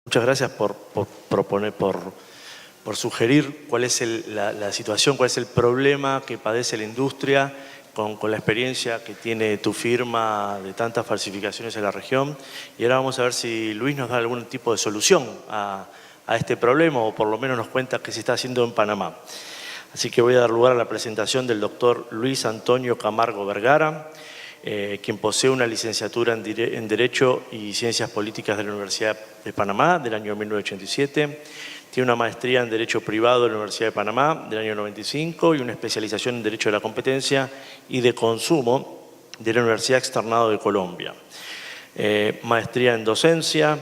Muchas gracias por sugerir cuál es la situación, cuál es el problema que padece la industria con la experiencia que tiene tu firma de tantas falsificaciones en la región. Y ahora vamos a ver si Luis nos da algún tipo de solución a este problema, o por lo menos nos cuenta qué se está haciendo en Panamá. Así que voy a dar lugar a la presentación del doctor Luis Antonio Camargo Vergara, quien posee una licenciatura en Derecho y Ciencias Políticas de la Universidad de Panamá del año 1987, tiene una maestría en Derecho Privado de la Universidad de Panamá del año 95 y una especialización en Derecho de la Competencia y de Consumo de la Universidad Externado de Colombia. Maestría en Docencia,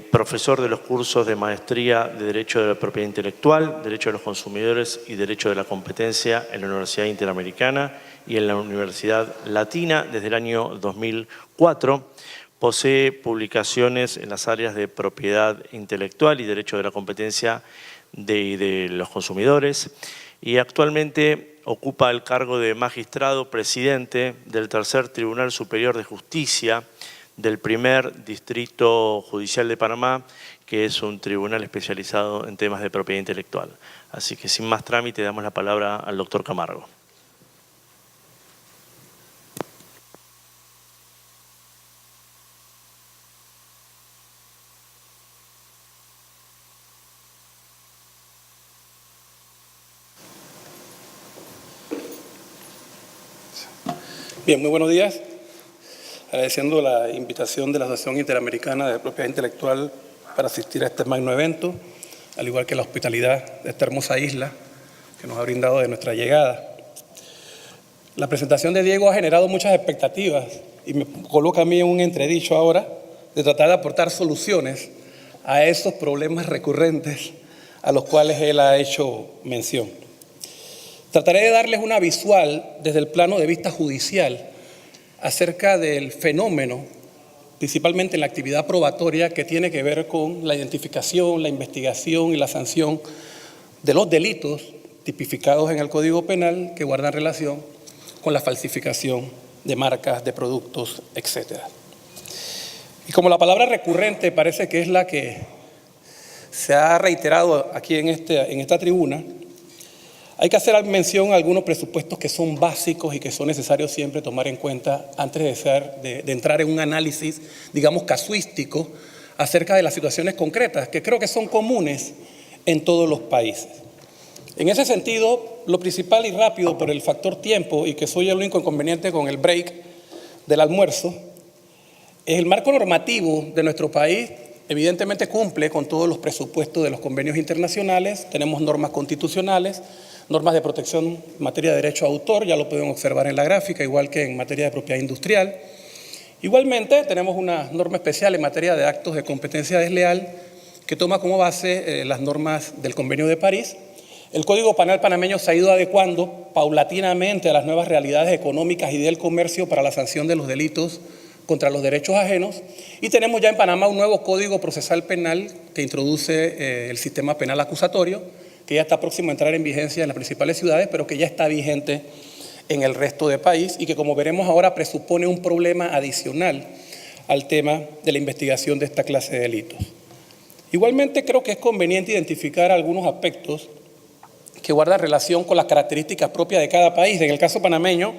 profesor de los cursos de Maestría de Derecho de la Propiedad Intelectual, Derecho de los Consumidores y Derecho de la Competencia en la Universidad Interamericana y en la Universidad Latina desde el año 2004. Posee publicaciones en las áreas de propiedad intelectual y derecho de la competencia de los consumidores, y actualmente ocupa el cargo de magistrado presidente del Tercer Tribunal Superior de Justicia del Primer Distrito Judicial de Panamá, que es un tribunal especializado en temas de propiedad intelectual. Así que sin más trámite damos la palabra al doctor Camargo. Bien, muy buenos días. Agradeciendo la invitación de la Asociación Interamericana de Propiedad Intelectual para asistir a este magno evento, al igual que la hospitalidad de esta hermosa isla que nos ha brindado de nuestra llegada. La presentación de Diego ha generado muchas expectativas y me coloca a mí en un entredicho ahora de tratar de aportar soluciones a esos problemas recurrentes a los cuales él ha hecho mención. Trataré de darles una visual desde el plano de vista judicial acerca del fenómeno, principalmente en la actividad probatoria, que tiene que ver con la identificación, la investigación y la sanción de los delitos tipificados en el Código Penal que guardan relación con la falsificación de marcas, de productos, etc. Y como la palabra recurrente parece que es la que se ha reiterado aquí en esta tribuna, hay que hacer mención a algunos presupuestos que son básicos y que son necesarios siempre tomar en cuenta antes de entrar en un análisis, digamos, casuístico acerca de las situaciones concretas, que creo que son comunes en todos los países. En ese sentido, lo principal y rápido por el factor tiempo, y que soy el único inconveniente con el break del almuerzo, es el marco normativo de nuestro país. Evidentemente cumple con todos los presupuestos de los convenios internacionales, tenemos normas constitucionales, normas de protección en materia de derecho a autor, ya lo pueden observar en la gráfica, igual que en materia de propiedad industrial. Igualmente tenemos una norma especial en materia de actos de competencia desleal que toma como base las normas del Convenio de París. El Código Penal panameño se ha ido adecuando paulatinamente a las nuevas realidades económicas y del comercio para la sanción de los delitos contra los derechos ajenos, y tenemos ya en Panamá un nuevo Código Procesal Penal que introduce el sistema penal acusatorio, que ya está próximo a entrar en vigencia en las principales ciudades, pero que ya está vigente en el resto del país y que, como veremos ahora, presupone un problema adicional al tema de la investigación de esta clase de delitos. Igualmente creo que es conveniente identificar algunos aspectos que guardan relación con las características propias de cada país. En el caso panameño,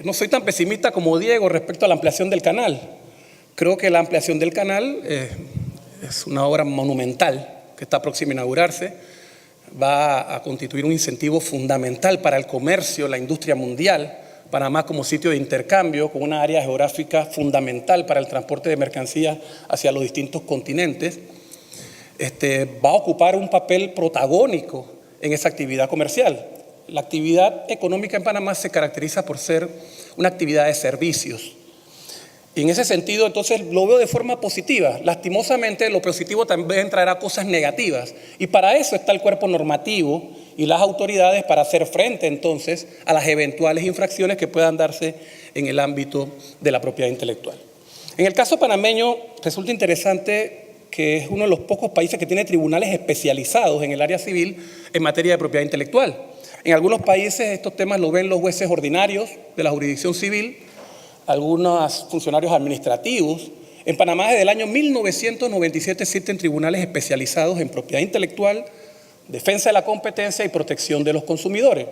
no soy tan pesimista como Diego respecto a la ampliación del canal. Creo que la ampliación del canal es una obra monumental que está próxima a inaugurarse. Va a constituir un incentivo fundamental para el comercio, la industria mundial. Panamá como sitio de intercambio, con una área geográfica fundamental para el transporte de mercancías hacia los distintos continentes, va a ocupar un papel protagónico en esa actividad comercial. La actividad económica en Panamá se caracteriza por ser una actividad de servicios. Y en ese sentido, entonces, lo veo de forma positiva. Lastimosamente, lo positivo también traerá cosas negativas. Y para eso está el cuerpo normativo y las autoridades para hacer frente, entonces, a las eventuales infracciones que puedan darse en el ámbito de la propiedad intelectual. En el caso panameño, resulta interesante que es uno de los pocos países que tiene tribunales especializados en el área civil en materia de propiedad intelectual. En algunos países estos temas lo ven los jueces ordinarios de la jurisdicción civil, algunos funcionarios administrativos. En Panamá desde el año 1997 existen tribunales especializados en propiedad intelectual, defensa de la competencia y protección de los consumidores.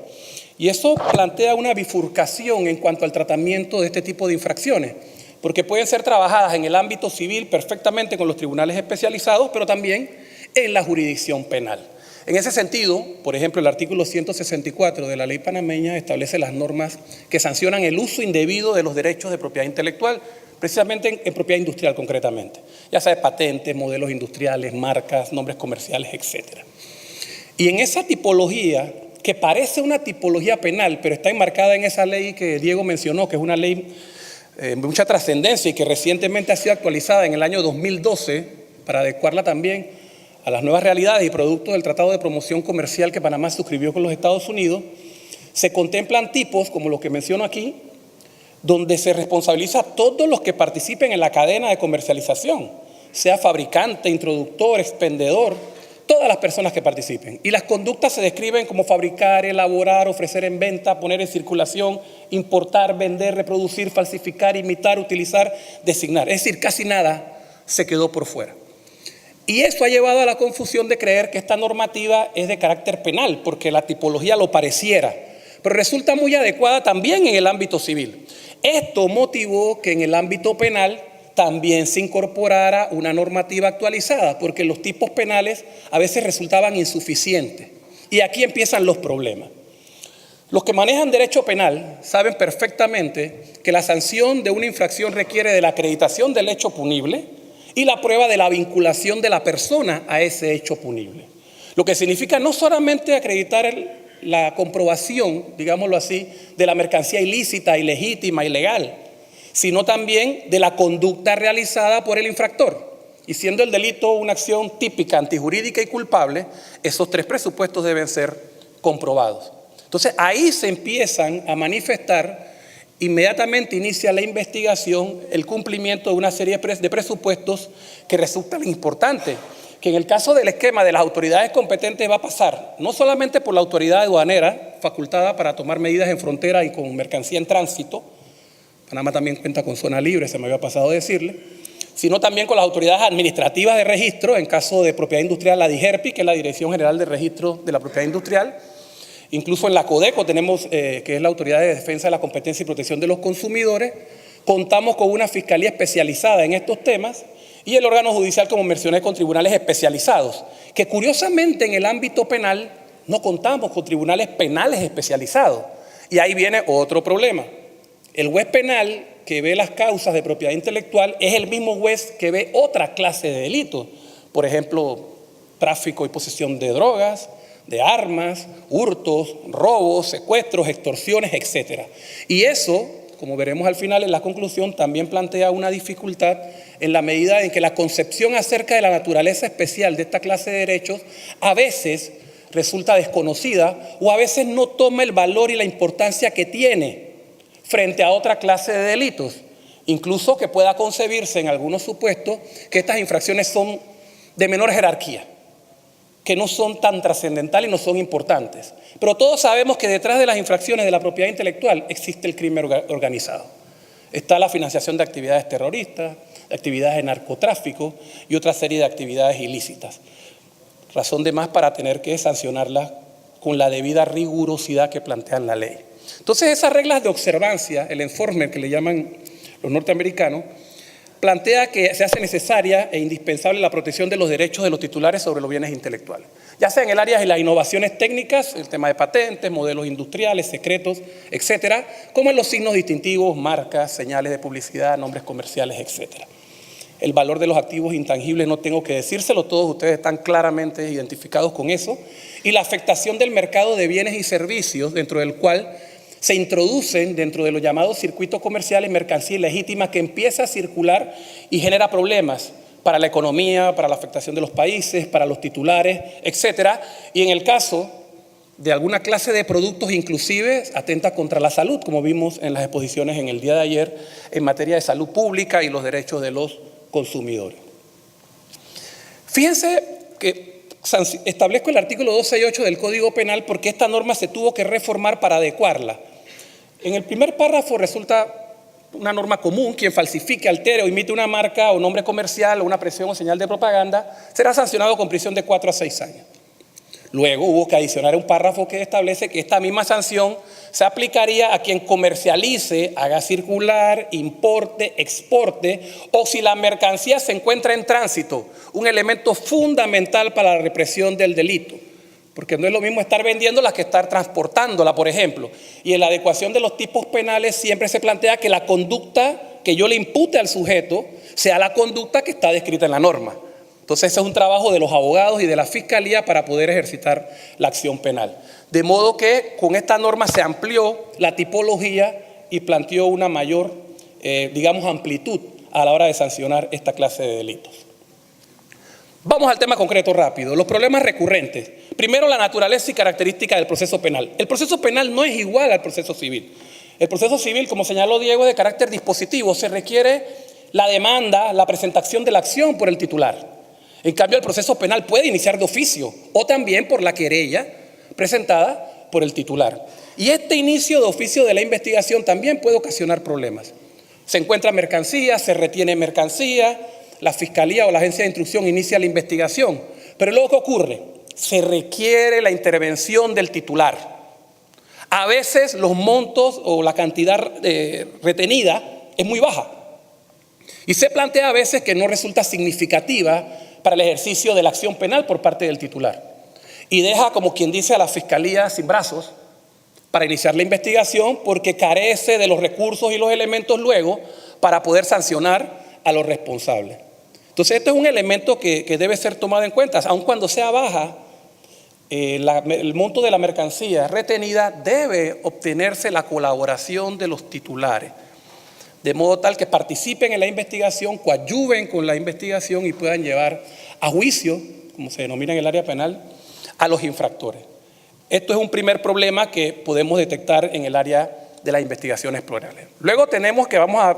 Y eso plantea una bifurcación en cuanto al tratamiento de este tipo de infracciones, porque pueden ser trabajadas en el ámbito civil perfectamente con los tribunales especializados, pero también en la jurisdicción penal. En ese sentido, por ejemplo, el artículo 164 de la ley panameña establece las normas que sancionan el uso indebido de los derechos de propiedad intelectual, precisamente en propiedad industrial concretamente. Ya sabes, patentes, modelos industriales, marcas, nombres comerciales, etc. Y en esa tipología, que parece una tipología penal, pero está enmarcada en esa ley que Diego mencionó, que es una ley de mucha trascendencia y que recientemente ha sido actualizada en el año 2012 para adecuarla también a las nuevas realidades y producto del Tratado de Promoción Comercial que Panamá suscribió con los Estados Unidos, se contemplan tipos, como los que menciono aquí, donde se responsabiliza a todos los que participen en la cadena de comercialización, sea fabricante, introductor, expendedor, todas las personas que participen. Y las conductas se describen como fabricar, elaborar, ofrecer en venta, poner en circulación, importar, vender, reproducir, falsificar, imitar, utilizar, designar. Es decir, casi nada se quedó por fuera. Y eso ha llevado a la confusión de creer que esta normativa es de carácter penal, porque la tipología lo pareciera, pero resulta muy adecuada también en el ámbito civil. Esto motivó que en el ámbito penal también se incorporara una normativa actualizada, porque los tipos penales a veces resultaban insuficientes. Y aquí empiezan los problemas. Los que manejan derecho penal saben perfectamente que la sanción de una infracción requiere de la acreditación del hecho punible y la prueba de la vinculación de la persona a ese hecho punible. Lo que significa no solamente acreditar la comprobación, digámoslo así, de la mercancía ilícita, ilegítima, ilegal, sino también de la conducta realizada por el infractor. Y siendo el delito una acción típica, antijurídica y culpable, esos tres presupuestos deben ser comprobados. Entonces ahí se empiezan a manifestar, inmediatamente inicia la investigación, el cumplimiento de una serie de presupuestos que resultan importantes, que en el caso del esquema de las autoridades competentes va a pasar no solamente por la autoridad aduanera, facultada para tomar medidas en frontera y con mercancía en tránsito, Panamá también cuenta con zona libre, se me había pasado a decirle, sino también con las autoridades administrativas de registro, en caso de propiedad industrial, la DIGERPI, que es la Dirección General de Registro de la Propiedad Industrial. Incluso en la Codeco tenemos, que es la Autoridad de Defensa de la Competencia y Protección de los Consumidores. Contamos con una fiscalía especializada en estos temas y el órgano judicial, como mencioné, con tribunales especializados, que curiosamente en el ámbito penal no contamos con tribunales penales especializados. Y ahí viene otro problema. El juez penal que ve las causas de propiedad intelectual es el mismo juez que ve otra clase de delitos, por ejemplo, tráfico y posesión de drogas, de armas, hurtos, robos, secuestros, extorsiones, etc. Y eso, como veremos al final en la conclusión, también plantea una dificultad en la medida en que la concepción acerca de la naturaleza especial de esta clase de derechos a veces resulta desconocida o a veces no toma el valor y la importancia que tiene frente a otra clase de delitos, incluso que pueda concebirse en algunos supuestos que estas infracciones son de menor jerarquía, que no son tan trascendentales y no son importantes. Pero todos sabemos que detrás de las infracciones de la propiedad intelectual existe el crimen organizado. Está la financiación de actividades terroristas, de actividades de narcotráfico y otra serie de actividades ilícitas. Razón de más para tener que sancionarlas con la debida rigurosidad que plantean la ley. Entonces esas reglas de observancia, el enforcement que le llaman los norteamericanos, plantea que se hace necesaria e indispensable la protección de los derechos de los titulares sobre los bienes intelectuales, ya sea en el área de las innovaciones técnicas, el tema de patentes, modelos industriales, secretos, etcétera, como en los signos distintivos, marcas, señales de publicidad, nombres comerciales, etcétera. El valor de los activos intangibles no tengo que decírselo, todos ustedes están claramente identificados con eso, y la afectación del mercado de bienes y servicios, dentro del cual se introducen dentro de los llamados circuitos comerciales mercancía ilegítima que empieza a circular y genera problemas para la economía, para la afectación de los países, para los titulares, etcétera. Y en el caso de alguna clase de productos, inclusive atenta contra la salud, como vimos en las exposiciones en el día de ayer en materia de salud pública y los derechos de los consumidores. Fíjense que establezco el artículo 268 del Código Penal porque esta norma se tuvo que reformar para adecuarla. En el primer párrafo resulta una norma común, quien falsifique, altere o imite una marca o nombre comercial o una expresión o señal de propaganda será sancionado con prisión de 4 a 6 años. Luego hubo que adicionar un párrafo que establece que esta misma sanción se aplicaría a quien comercialice, haga circular, importe, exporte o si la mercancía se encuentra en tránsito, un elemento fundamental para la represión del delito. Porque no es lo mismo estar vendiéndola que estar transportándola, por ejemplo. Y en la adecuación de los tipos penales siempre se plantea que la conducta que yo le impute al sujeto sea la conducta que está descrita en la norma. Entonces ese es un trabajo de los abogados y de la fiscalía para poder ejercitar la acción penal. De modo que con esta norma se amplió la tipología y planteó una mayor, amplitud a la hora de sancionar esta clase de delitos. Vamos al tema concreto rápido, los problemas recurrentes. Primero, la naturaleza y característica del proceso penal. El proceso penal no es igual al proceso civil. El proceso civil, como señaló Diego, es de carácter dispositivo. Se requiere la demanda, la presentación de la acción por el titular. En cambio, el proceso penal puede iniciar de oficio o también por la querella presentada por el titular. Y este inicio de oficio de la investigación también puede ocasionar problemas. Se encuentra mercancía, se retiene mercancía, la fiscalía o la agencia de instrucción inicia la investigación. Pero luego, ¿qué ocurre? Se requiere la intervención del titular. A veces los montos o la cantidad retenida es muy baja. Y se plantea a veces que no resulta significativa para el ejercicio de la acción penal por parte del titular. Y deja, como quien dice, a la fiscalía sin brazos para iniciar la investigación porque carece de los recursos y los elementos luego para poder sancionar a los responsables. Entonces, este es un elemento que debe ser tomado en cuenta. Aun cuando sea baja, el monto de la mercancía retenida debe obtenerse la colaboración de los titulares, de modo tal que participen en la investigación, coadyuven con la investigación y puedan llevar a juicio, como se denomina en el área penal, a los infractores. Esto es un primer problema que podemos detectar en el área de las investigaciones penales. Luego tenemos que vamos a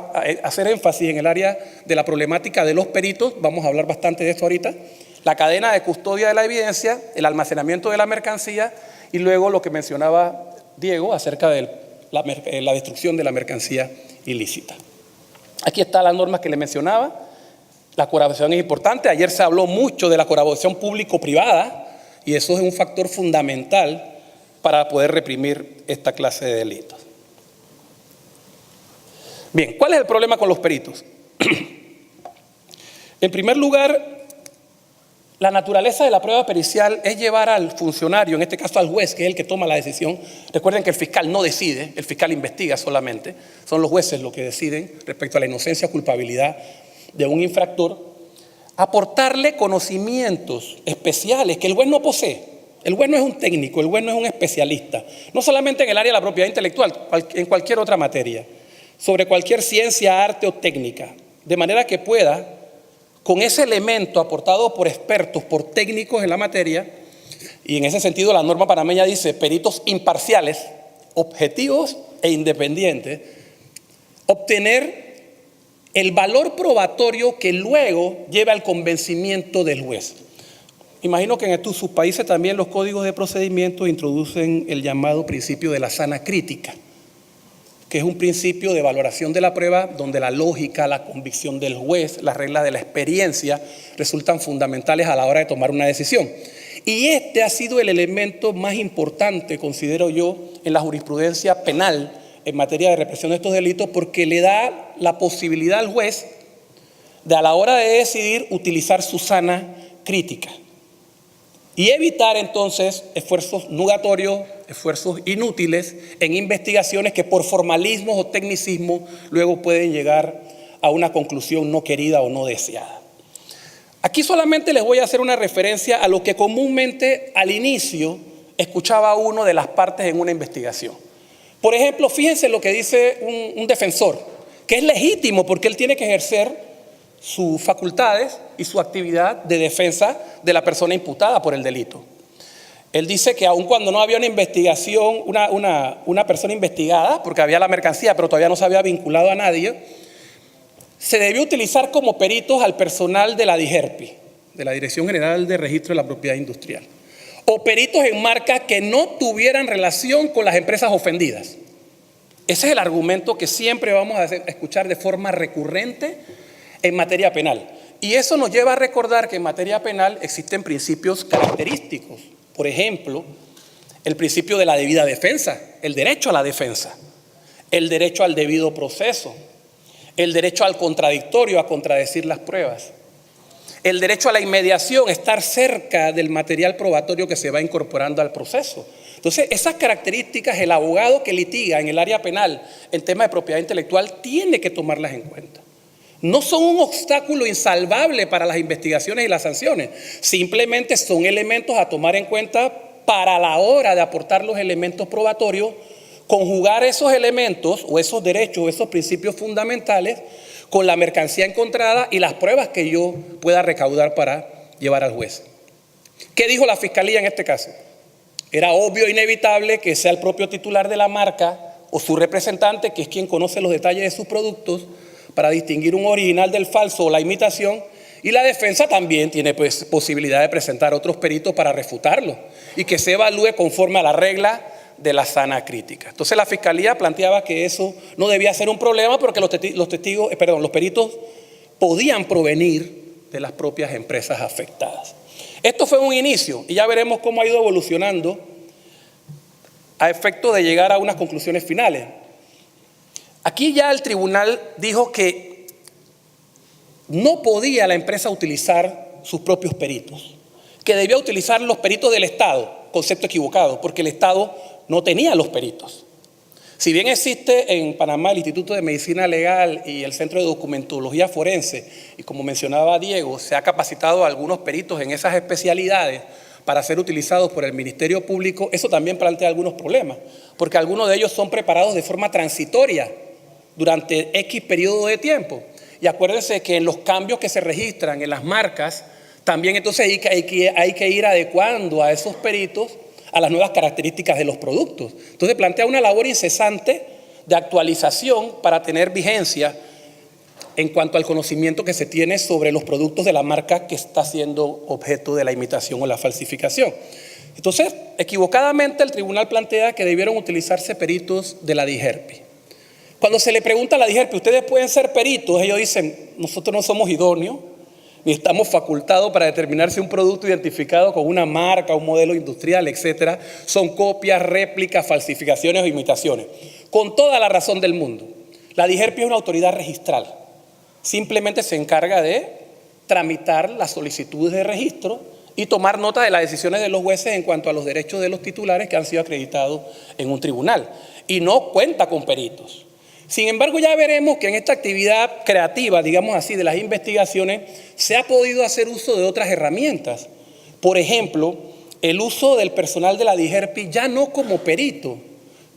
hacer énfasis en el área de la problemática de los peritos, vamos a hablar bastante de esto ahorita, la cadena de custodia de la evidencia, el almacenamiento de la mercancía y luego lo que mencionaba Diego acerca de la destrucción de la mercancía ilícita. Aquí está la norma que le mencionaba. La colaboración es importante. Ayer se habló mucho de la colaboración público-privada y eso es un factor fundamental para poder reprimir esta clase de delitos. Bien, ¿cuál es el problema con los peritos? En primer lugar, la naturaleza de la prueba pericial es llevar al funcionario, en este caso al juez, que es el que toma la decisión. Recuerden que el fiscal no decide, el fiscal investiga solamente. Son los jueces los que deciden respecto a la inocencia o culpabilidad de un infractor. Aportarle conocimientos especiales que el juez no posee. El juez no es un técnico, el juez no es un especialista. No solamente en el área de la propiedad intelectual, en cualquier otra materia. Sobre cualquier ciencia, arte o técnica. De manera que pueda, con ese elemento aportado por expertos, por técnicos en la materia, y en ese sentido la norma panameña dice peritos imparciales, objetivos e independientes, obtener el valor probatorio que luego lleva al convencimiento del juez. Imagino que en sus países también los códigos de procedimiento introducen el llamado principio de la sana crítica, que es un principio de valoración de la prueba donde la lógica, la convicción del juez, las reglas de la experiencia resultan fundamentales a la hora de tomar una decisión. Y este ha sido el elemento más importante, considero yo, en la jurisprudencia penal en materia de represión de estos delitos porque le da la posibilidad al juez de a la hora de decidir utilizar su sana crítica y evitar entonces esfuerzos nugatorios, esfuerzos inútiles en investigaciones que por formalismos o tecnicismo luego pueden llegar a una conclusión no querida o no deseada. Aquí solamente les voy a hacer una referencia a lo que comúnmente al inicio escuchaba uno de las partes en una investigación. Por ejemplo, fíjense lo que dice un defensor, que es legítimo porque él tiene que ejercer sus facultades y su actividad de defensa de la persona imputada por el delito. Él dice que aun cuando no había una investigación, una persona investigada, porque había la mercancía, pero todavía no se había vinculado a nadie, se debió utilizar como peritos al personal de la DIGERPI, de la Dirección General de Registro de la Propiedad Industrial, o peritos en marca que no tuvieran relación con las empresas ofendidas. Ese es el argumento que siempre vamos a escuchar de forma recurrente en materia penal. Y eso nos lleva a recordar que en materia penal existen principios característicos. Por ejemplo, el principio de la debida defensa, el derecho a la defensa, el derecho al debido proceso, el derecho al contradictorio, a contradecir las pruebas, el derecho a la inmediación, estar cerca del material probatorio que se va incorporando al proceso. Entonces, esas características, el abogado que litiga en el área penal en tema de propiedad intelectual tiene que tomarlas en cuenta. No son un obstáculo insalvable para las investigaciones y las sanciones, simplemente son elementos a tomar en cuenta para la hora de aportar los elementos probatorios, conjugar esos elementos o esos derechos o esos principios fundamentales con la mercancía encontrada y las pruebas que yo pueda recaudar para llevar al juez. ¿Qué dijo la Fiscalía en este caso? Era obvio e inevitable que sea el propio titular de la marca o su representante, que es quien conoce los detalles de sus productos, para distinguir un original del falso o la imitación, y la defensa también tiene posibilidad de presentar otros peritos para refutarlo y que se evalúe conforme a la regla de la sana crítica. Entonces la Fiscalía planteaba que eso no debía ser un problema porque los peritos podían provenir de las propias empresas afectadas. Esto fue un inicio y ya veremos cómo ha ido evolucionando a efecto de llegar a unas conclusiones finales. Aquí ya el tribunal dijo que no podía la empresa utilizar sus propios peritos, que debía utilizar los peritos del Estado, concepto equivocado, porque el Estado no tenía los peritos. Si bien existe en Panamá el Instituto de Medicina Legal y el Centro de Documentología Forense, y como mencionaba Diego, se ha capacitado a algunos peritos en esas especialidades para ser utilizados por el Ministerio Público, eso también plantea algunos problemas, porque algunos de ellos son preparados de forma transitoria durante X periodo de tiempo. Y acuérdense que en los cambios que se registran en las marcas, también entonces hay que ir adecuando a esos peritos a las nuevas características de los productos. Entonces plantea una labor incesante de actualización para tener vigencia en cuanto al conocimiento que se tiene sobre los productos de la marca que está siendo objeto de la imitación o la falsificación. Entonces, equivocadamente el tribunal plantea que debieron utilizarse peritos de la DIGERPI. Cuando se le pregunta a la DIGERPI, ¿ustedes pueden ser peritos? Ellos dicen, nosotros no somos idóneos, ni estamos facultados para determinar si un producto identificado con una marca, un modelo industrial, etcétera, son copias, réplicas, falsificaciones o imitaciones. Con toda la razón del mundo. La DIGERPI es una autoridad registral. Simplemente se encarga de tramitar las solicitudes de registro y tomar nota de las decisiones de los jueces en cuanto a los derechos de los titulares que han sido acreditados en un tribunal. Y no cuenta con peritos. Sin embargo, ya veremos que en esta actividad creativa, digamos así, de las investigaciones, se ha podido hacer uso de otras herramientas. Por ejemplo, el uso del personal de la DIGERPI ya no como perito,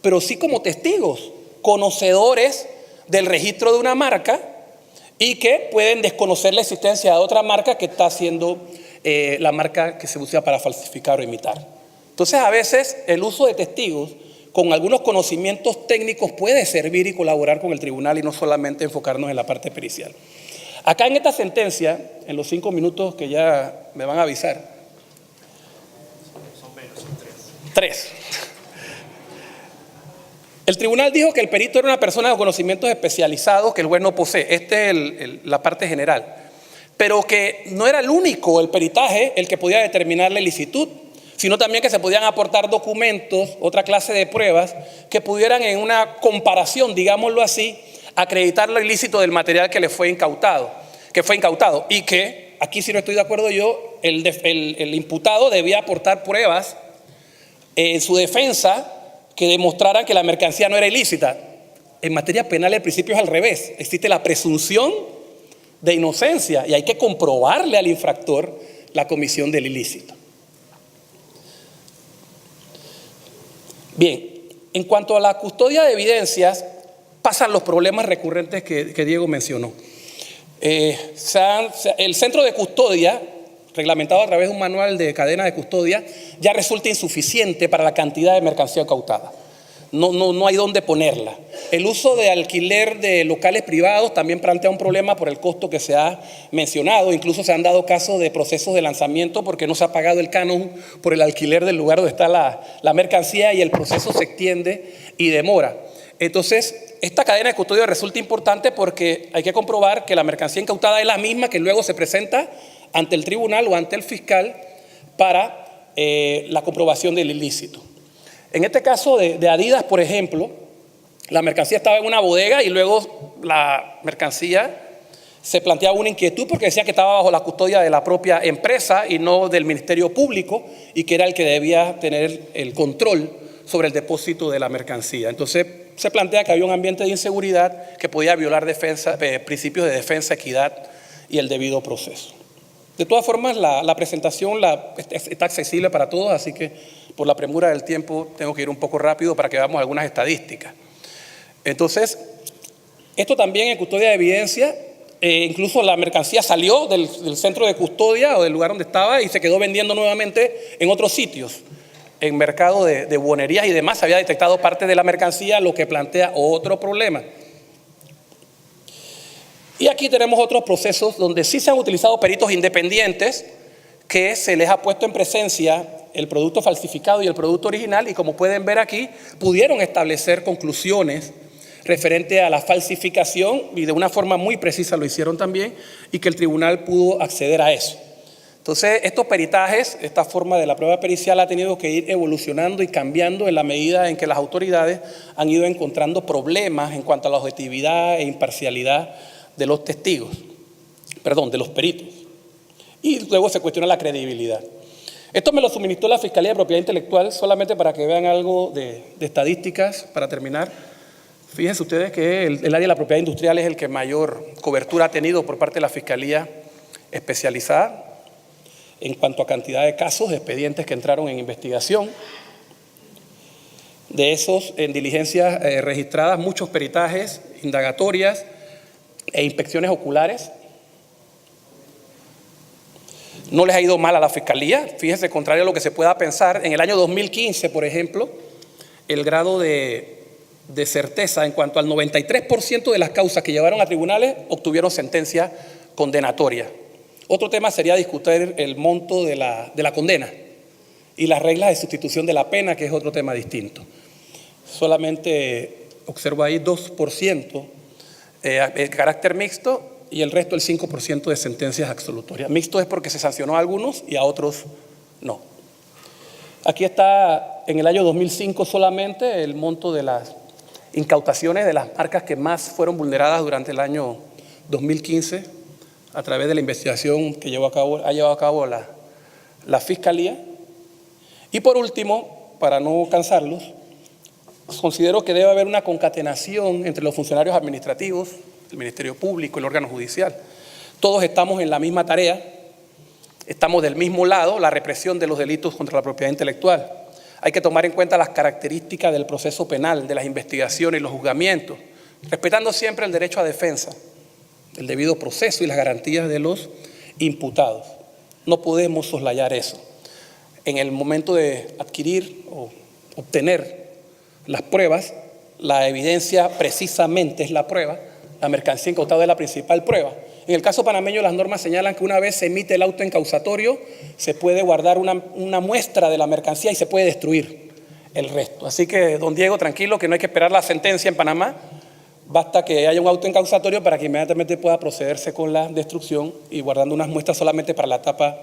pero sí como testigos, conocedores del registro de una marca y que pueden desconocer la existencia de otra marca que está siendo la marca que se usa para falsificar o imitar. Entonces, a veces el uso de testigos con algunos conocimientos técnicos puede servir y colaborar con el tribunal y no solamente enfocarnos en la parte pericial. Acá en esta sentencia, en los 5 minutos que ya me van a avisar. Son menos, son 3. 3. El tribunal dijo que el perito era una persona de conocimientos especializados que el juez no posee. Esta es la parte general. Pero que no era el único, el peritaje, el que podía determinar la ilicitud, sino también que se podían aportar documentos, otra clase de pruebas, que pudieran en una comparación, digámoslo así, acreditar lo ilícito del material que le fue incautado, y que, aquí sí no estoy de acuerdo yo, el imputado debía aportar pruebas en su defensa que demostraran que la mercancía no era ilícita. En materia penal el principio es al revés, existe la presunción de inocencia y hay que comprobarle al infractor la comisión del ilícito. Bien, en cuanto a la custodia de evidencias, pasan los problemas recurrentes que Diego mencionó. El centro de custodia, reglamentado a través de un manual de cadena de custodia, ya resulta insuficiente para la cantidad de mercancía cautada. No hay dónde ponerla. El uso de alquiler de locales privados también plantea un problema por el costo que se ha mencionado. Incluso se han dado casos de procesos de lanzamiento porque no se ha pagado el canon por el alquiler del lugar donde está la mercancía y el proceso se extiende y demora. Entonces, esta cadena de custodia resulta importante porque hay que comprobar que la mercancía incautada es la misma que luego se presenta ante el tribunal o ante el fiscal para la comprobación del ilícito. En este caso de Adidas, por ejemplo, la mercancía estaba en una bodega y luego la mercancía se planteaba una inquietud porque decía que estaba bajo la custodia de la propia empresa y no del Ministerio Público, y que era el que debía tener el control sobre el depósito de la mercancía. Entonces se plantea que había un ambiente de inseguridad que podía violar principios de defensa, equidad y el debido proceso. De todas formas, la presentación está accesible para todos, así que por la premura del tiempo tengo que ir un poco rápido para que veamos algunas estadísticas. Entonces, esto también en custodia de evidencia, incluso la mercancía salió del centro de custodia o del lugar donde estaba y se quedó vendiendo nuevamente en otros sitios. En mercado de buhonerías y demás se había detectado parte de la mercancía, lo que plantea otro problema. Y aquí tenemos otros procesos donde sí se han utilizado peritos independientes, que se les ha puesto en presencia el producto falsificado y el producto original, y como pueden ver aquí, pudieron establecer conclusiones referente a la falsificación, y de una forma muy precisa lo hicieron también, y que el tribunal pudo acceder a eso. Entonces, estos peritajes, esta forma de la prueba pericial ha tenido que ir evolucionando y cambiando en la medida en que las autoridades han ido encontrando problemas en cuanto a la objetividad e imparcialidad de los testigos, de los peritos. Y luego se cuestiona la credibilidad. Esto me lo suministró la Fiscalía de Propiedad Intelectual, solamente para que vean algo de estadísticas, para terminar. Fíjense ustedes que el área de la propiedad industrial es el que mayor cobertura ha tenido por parte de la Fiscalía especializada en cuanto a cantidad de casos, de expedientes que entraron en investigación. De esos, en diligencias registradas, muchos peritajes, indagatorias e inspecciones oculares. No les ha ido mal a la Fiscalía. Fíjense, contrario a lo que se pueda pensar, en el año 2015, por ejemplo, el grado de certeza en cuanto al 93% de las causas que llevaron a tribunales obtuvieron sentencia condenatoria. Otro tema sería discutir el monto de la condena y las reglas de sustitución de la pena, que es otro tema distinto. Solamente observo ahí 2% el carácter mixto y el resto el 5% de sentencias absolutorias. Mixto es porque se sancionó a algunos y a otros no. Aquí está en el año 2005 solamente el monto de las incautaciones de las marcas que más fueron vulneradas durante el año 2015 a través de la investigación que ha llevado a cabo la Fiscalía. Y por último, para no cansarlos, considero que debe haber una concatenación entre los funcionarios administrativos, el Ministerio Público, el órgano judicial. Todos estamos en la misma tarea, estamos del mismo lado, la represión de los delitos contra la propiedad intelectual. Hay que tomar en cuenta las características del proceso penal, de las investigaciones y los juzgamientos, respetando siempre el derecho a defensa, el debido proceso y las garantías de los imputados. No podemos soslayar eso. En el momento de adquirir o obtener las pruebas, la evidencia precisamente es la prueba, la mercancía incautada es la principal prueba. En el caso panameño, las normas señalan que una vez se emite el auto encausatorio, se puede guardar una muestra de la mercancía y se puede destruir el resto. Así que, don Diego, tranquilo, que no hay que esperar la sentencia en Panamá. Basta que haya un auto encausatorio para que inmediatamente pueda procederse con la destrucción y guardando unas muestras solamente para la etapa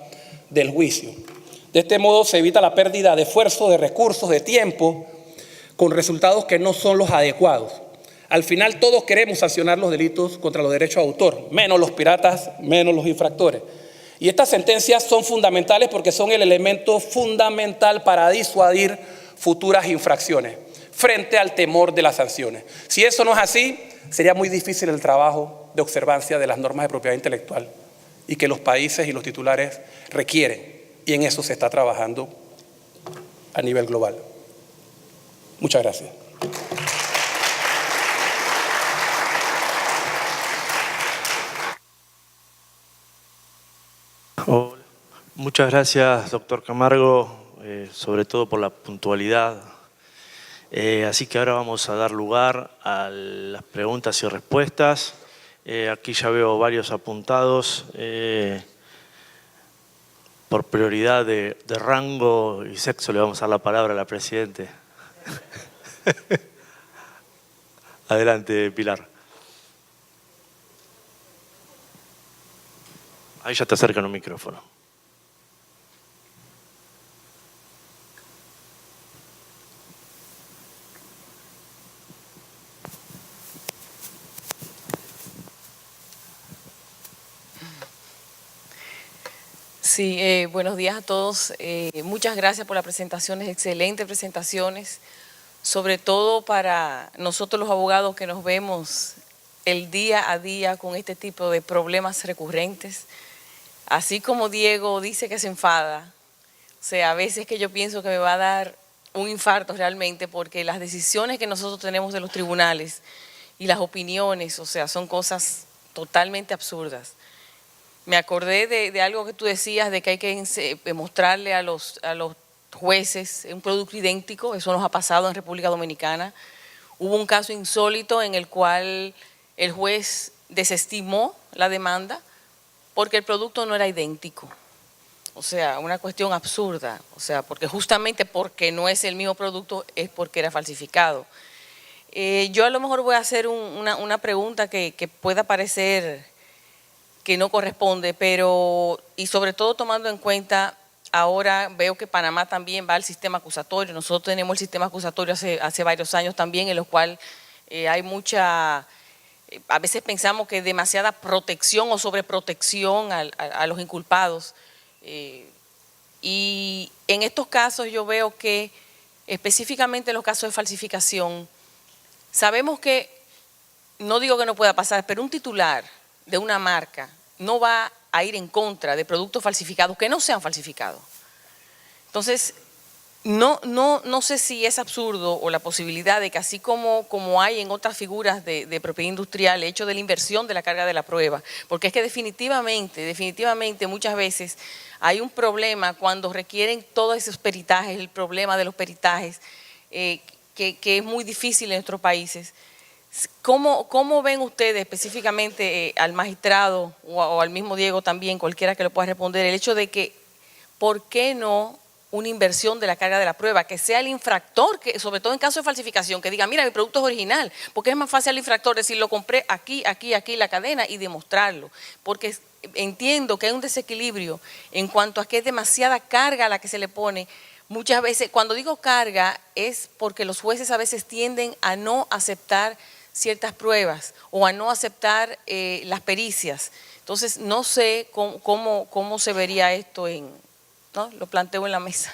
del juicio. De este modo se evita la pérdida de esfuerzo, de recursos, de tiempo, con resultados que no son los adecuados. Al final todos queremos sancionar los delitos contra los derechos de autor, menos los piratas, menos los infractores. Y estas sentencias son fundamentales porque son el elemento fundamental para disuadir futuras infracciones frente al temor de las sanciones. Si eso no es así, sería muy difícil el trabajo de observancia de las normas de propiedad intelectual y que los países y los titulares requieren. Y en eso se está trabajando a nivel global. Muchas gracias. Hola. Muchas gracias, doctor Camargo, sobre todo por la puntualidad. Así que ahora vamos a dar lugar a las preguntas y respuestas. Aquí ya veo varios apuntados. Por prioridad de rango y sexo le vamos a dar la palabra a la Presidente. Adelante, Pilar. Ahí ya te acercan un micrófono. Sí, buenos días a todos. Muchas gracias por las presentaciones, excelentes presentaciones, sobre todo para nosotros los abogados que nos vemos el día a día con este tipo de problemas recurrentes. Así como Diego dice que se enfada, o sea, a veces que yo pienso que me va a dar un infarto realmente, porque las decisiones que nosotros tenemos de los tribunales y las opiniones, o sea, son cosas totalmente absurdas. Me acordé de algo que tú decías, de que hay que mostrarle a los jueces un producto idéntico. Eso nos ha pasado en República Dominicana. Hubo un caso insólito en el cual el juez desestimó la demanda porque el producto no era idéntico. O sea, una cuestión absurda. O sea, porque justamente porque no es el mismo producto es porque era falsificado. Yo a lo mejor voy a hacer una pregunta que pueda parecer que no corresponde, pero, y sobre todo tomando en cuenta, ahora veo que Panamá también va al sistema acusatorio. Nosotros tenemos el sistema acusatorio hace varios años también, en lo cual hay mucha, a veces pensamos que demasiada protección o sobreprotección a los inculpados. Y en estos casos yo veo que, específicamente en los casos de falsificación, sabemos que, no digo que no pueda pasar, pero un titular de una marca no va a ir en contra de productos falsificados que no sean falsificados. Entonces, no sé si es absurdo o la posibilidad de que así como hay en otras figuras de propiedad industrial, el hecho de la inversión de la carga de la prueba, porque es que definitivamente muchas veces hay un problema cuando requieren todos esos peritajes, el problema de los peritajes, que es muy difícil en nuestros países. ¿Cómo ven ustedes específicamente al magistrado o al mismo Diego también, cualquiera que lo pueda responder, el hecho de que, ¿por qué no una inversión de la carga de la prueba? Que sea el infractor, que sobre todo en caso de falsificación, que diga, mira, mi producto es original, porque es más fácil al infractor decir, lo compré aquí, la cadena, y demostrarlo. Porque entiendo que hay un desequilibrio en cuanto a que es demasiada carga la que se le pone. Muchas veces, cuando digo carga, es porque los jueces a veces tienden a no aceptar ciertas pruebas o a no aceptar las pericias. Entonces, no sé cómo se vería esto, ¿no? Lo planteo en la mesa.